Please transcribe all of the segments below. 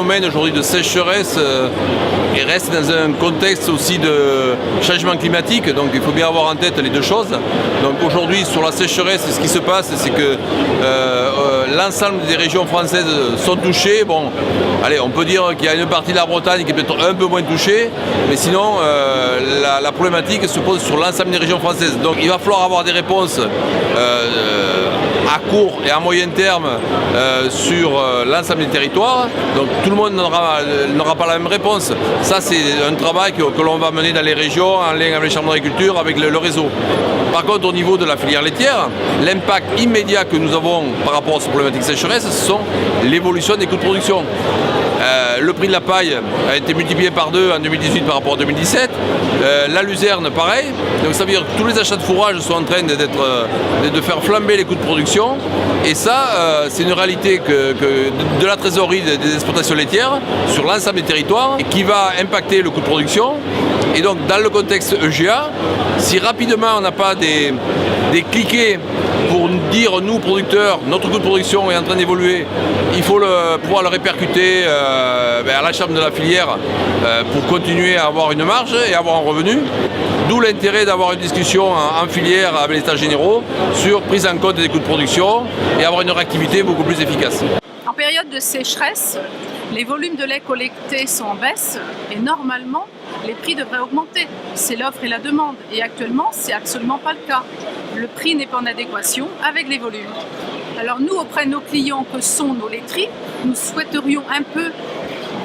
phénomène aujourd'hui de sécheresse et reste dans un contexte aussi de changement climatique, donc il faut bien avoir en tête les deux choses. Donc aujourd'hui sur la sécheresse, ce qui se passe, c'est que l'ensemble des régions françaises sont touchées. Bon, allez, on peut dire qu'il y a une partie de la Bretagne qui est peut-être un peu moins touchée, mais sinon la problématique se pose sur l'ensemble des régions françaises. Donc il va falloir avoir des réponses à court et à moyen terme sur l'ensemble des territoires. Donc tout le monde n'aura pas la même réponse. Ça c'est un travail que l'on va mener dans les régions en lien avec les chambres d'agriculture, avec le réseau. Par contre au niveau de la filière laitière, l'impact immédiat que nous avons par rapport à cette problématique sécheresse, ce sont l'évolution des coûts de production. Le prix de la paille a été multiplié par 2 en 2018 par rapport à 2017. La luzerne, pareil. Donc ça veut dire que tous les achats de fourrage sont en train de faire flamber les coûts de production. Et ça, c'est une réalité de la trésorerie des exploitations laitières sur l'ensemble des territoires et qui va impacter le coût de production. Et donc dans le contexte EGA, si rapidement on n'a pas des cliquets pour dire, nous producteurs, notre coût de production est en train d'évoluer, il faut pouvoir le répercuter à la chambre de la filière pour continuer à avoir une marge et avoir un revenu. D'où l'intérêt d'avoir une discussion en filière avec les États généraux sur prise en compte des coûts de production et avoir une réactivité beaucoup plus efficace. En période de sécheresse, les volumes de lait collectés sont en baisse et normalement, les prix devraient augmenter. C'est l'offre et la demande. Et actuellement, c'est absolument pas le cas. Le prix n'est pas en adéquation avec les volumes. Alors nous, auprès de nos clients que sont nos laiteries, nous souhaiterions un peu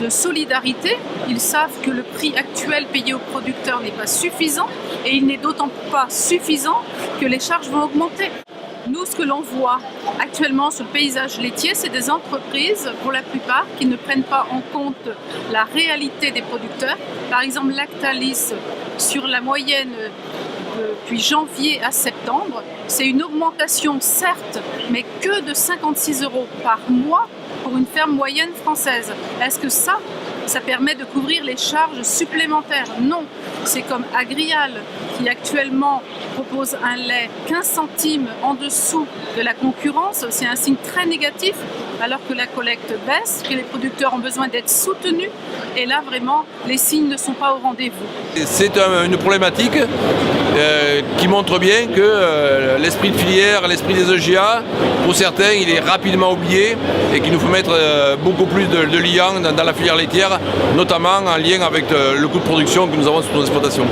de solidarité. Ils savent que le prix actuel payé aux producteurs n'est pas suffisant et il n'est d'autant pas suffisant que les charges vont augmenter. Nous, ce que l'on voit actuellement sur le paysage laitier, c'est des entreprises, pour la plupart, qui ne prennent pas en compte la réalité des producteurs. Par exemple, Lactalis, sur la moyenne depuis janvier à septembre, c'est une augmentation, certes, mais que de 56 € par mois pour une ferme moyenne française. Est-ce que ça permet de couvrir les charges supplémentaires? Non. C'est comme Agrial, qui actuellement propose un lait 15 centimes en dessous de la concurrence. C'est un signe très négatif, alors que la collecte baisse, que les producteurs ont besoin d'être soutenus. Et là, vraiment, les signes ne sont pas au rendez-vous. C'est une problématique qui montre bien que l'esprit de filière, l'esprit des EGA, pour certains, il est rapidement oublié et qu'il nous faut mettre beaucoup plus de liens dans la filière laitière, notamment en lien avec le coût de production que nous avons sur nos exploitations.